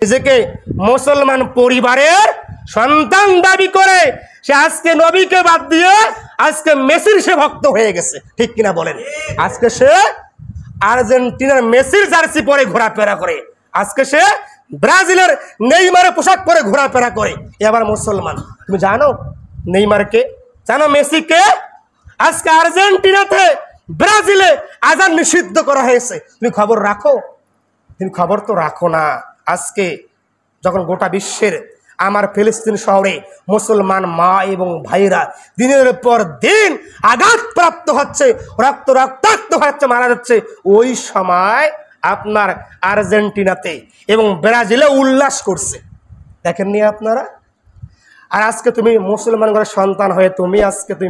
নিজেকে মুসলমান পরিবারের সন্তান দাবি করে সে আজকে নবীকে বাদ দিয়ে আজকে মেসির সে ভক্ত হয়ে গেছে, ঠিক কিনা বলেন? আজকে সে আর্জেন্টিনার মেসির জার্সি পরে ঘোরাফেরা করে, আজকে সে ব্রাজিলের নেইমারের পোশাক পরে ঘোরাফেরা করে। এবার মুসলমান, তুমি জানো নেইমারকে, জানো মেসিকে? আজকে আর্জেন্টিনাতে ব্রাজিলে আজান নিষিদ্ধ করা হয়েছে, তুমি খবর রাখো? তুমি খবর তো রাখো না। আজকে যখন গোটা বিশ্বের আমার ফিলিস্তিন শহরে মুসলমান মা এবং ভাইরা দিনের পর দিন আঘাতপ্রাপ্ত হচ্ছে, রক্তাক্ত হচ্ছে, মারা যাচ্ছে, ওই সময় আপনার আর্জেন্টিনাতে এবং ব্রাজিলে উল্লাস করছে, দেখেননি আপনারা? আর আজকে তুমি মুসলমান ঘরের সন্তান হয়ে তুমি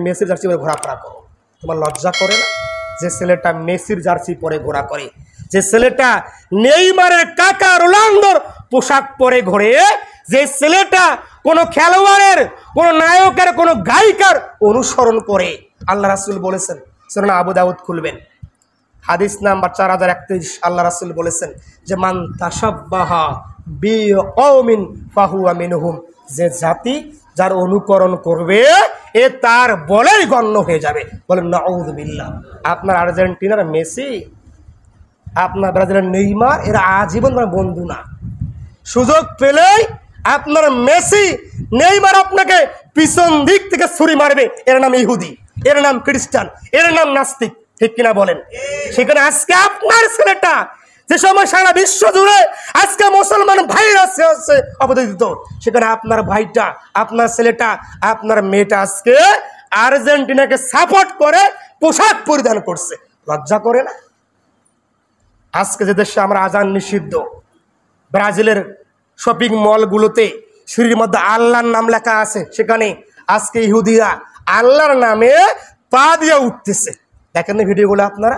মেসির জার্সি পরে ঘোরাফেরা করো, তোমার লজ্জা করে না? যে ছেলেটা মেসির জার্সি পরে ঘোরা করে, যে ছেলেটা নেইমারের কাকা রোনালদোর পোশাক পরে ঘোরে, যে ছেলেটা কোনো খেলোয়াড়ের, কোনো নায়কের, কোনো গায়িকার অনুসরণ করে, আল্লাহ রাসূল বলেছেন, সুনান আবু দাউদ খুলবেন, হাদিস নাম্বার 4031, আল্লাহ রাসূল বলেছেন যে মান তাশাব্বাহা বিকওমিন ফাহুয়া মিনহুম, যে জাতি যার অনুকরণ করবে এ তার বলেই গণ্য হয়ে যাবে। বলেন নাউযুবিল্লাহ। আপনার আর্জেন্টিনার মেসি, আপনার ব্রাজিলের নেইমার, এরা আজীবন বন্ধু না। সুযোগ পেলেই আপনার মেসি নেইমার আপনাকে পিছন দিক থেকে ছুরি মারবে, এর নাম ইহুদি, এর নাম খ্রিস্টান, এর নাম নাস্তিক, ঠিক কিনা বলেন? সেখানে আজকে আপনার ছেলেটা যে সময় সারা বিশ্ব জুড়ে আজকে মুসলমান ভাইরা আছে অবদানিত, সেখানে আপনার ভাইটা, আপনার ছেলেটা, আপনার মেয়েটা আজকে আর্জেন্টিনাকে সাপোর্ট করে পোশাক পরিধান করছে, লজ্জা করে না? আজকে যে দেশে আমরা আজান নিষিদ্ধ, ব্রাজিলের শপিং মলগুলোতে সিঁড়ির মধ্যে আল্লাহর নাম লেখা আছে, সেখানে আজকে ইহুদিরা আল্লাহর নামে পা দিয়ে উঠতেছে, দেখেন ভিডিওগুলো আপনারা?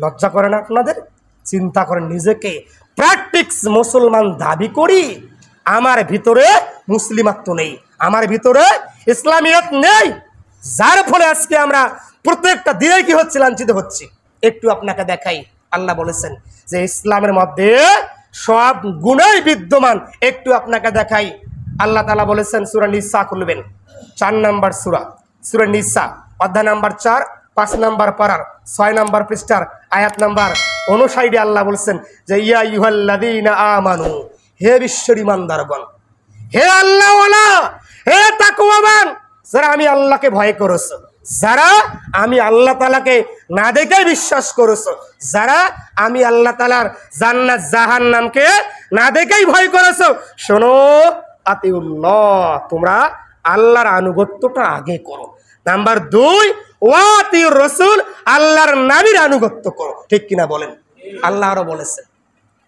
লজ্জা করে না আপনাদের? চিন্তা করেন, নিজেকে প্র্যাকটিক্স মুসলমান দাবি করি, আমার ভিতরে মুসলিমাত্ব নেই, আমার ভিতরে ইসলামিয়ত নেই, যার ফলে আজকে আমরা প্রত্যেকটা দিনে কি হচ্ছে, লাঞ্ছিত হচ্ছি। একটু আপনাকে দেখাই, আল্লাহ বলেছেন যে ইসলামের মধ্যে সব গুণই বিদ্যমান, একটু আপনাকে দেখাই। আল্লাহ তাআলা বলেছেন, সূরা নিসা খুলবেন, 4 নম্বর সূরা, সূরা নিসা, অধ্যায় নাম্বার 4, 5 নম্বর পারার 6 নম্বর পৃষ্ঠার আয়াত নাম্বার 59, আল্লাহ বলছেন যে ইয়া আইয়ুহাল্লাযীনা আমানু, হে বিশ্বের ঈমানদারগণ, হে আল্লাহওয়ালা, হে তাকওয়াবান, যারা আমি আল্লাহকে ভয় করেছো, যারা আমি আল্লাহ তাআলাকে না দেখে বিশ্বাস করেছো, যারা আমি আল্লাহ তাআলার জান্নাত জাহান্নামকে না দেখেই ভয় করেছো, শোনো, আতিউল্লাহ, তোমরা আল্লাহর আনুগত্যটা আগে করো। নাম্বার 2, ওয়াতিউর রাসূল, আল্লাহর নবীর আনুগত্য করো, ঠিক কিনা বলেন? আল্লাহ আরো বলেছেন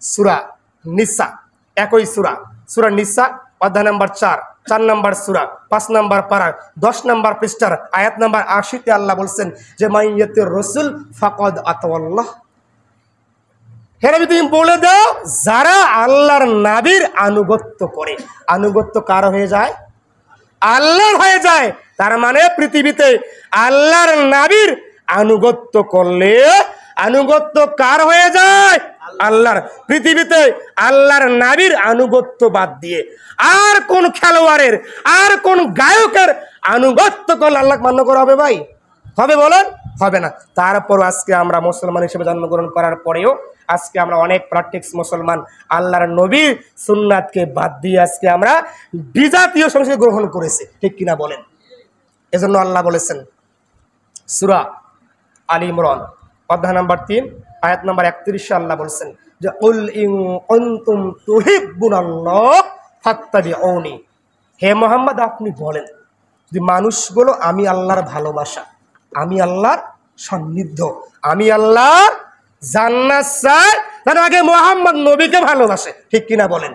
সূরা নিসা, একই সূরা, সূরা নিসা, অধ্যায় নাম্বার 4 নম্বর সূরা, 5 নম্বর পারা 10 নম্বর পৃষ্ঠার আয়াত নাম্বার 80-তে আল্লাহ বলছেন যে মাইয়াতির রাসূল ফাকাদ আতাওয়াল্লাহ, হে নবী তুমি বলে দাও, যারা আল্লাহর নবীর আনুগত্য করে, আনুগত্য কার হয়ে যায়? আল্লাহর হয়ে যায়। তার মানে পৃথিবীতে আল্লাহর নবীর আনুগত্য করলে আনুগত্য কার হয়ে যায়? আল্লাহর। পৃথিবীতে আল্লাহর নবীর আনুগত্য বাদ দিয়ে আর কোন খেলোয়াড়ের, আর কোন গায়কের আনুগত্য করলে আল্লাহ মান্য করা হবে? ভাই হবে? বলেন হবে না। তারপর আজকে আমরা মুসলমান হিসেবে জন্মগ্রহণ করার পরেও আজকে আমরা অনেক প্র্যাকটিক্স মুসলমান আল্লাহর নবীর সুন্নাতকে বাদ দিয়ে আজকে আমরা বিজাতীয় সংস্কৃতি গ্রহণ করেছি, ঠিক কিনা বলেন? এজন্য আল্লাহ বলেছেন সূরা আলী ইমরান, অধ্যায় নাম্বার 3, আয়াত নাম্বার 31, আল্লাহ বলেছেন যে কুল ইন কুনতুম তুহিব্বুনাল্লাহ ফাত্তাবিউনি, হে মুহাম্মদ আপনি বলেন যে মানুষগুলো আমি আল্লাহর ভালোবাসা, আমি আল্লাহর সান্নিধ্য, আমি আল্লাহর জান্নাত চাই, তার আগে মুহাম্মদ নবীকে ভালোবাসে, ঠিক কিনা বলেন?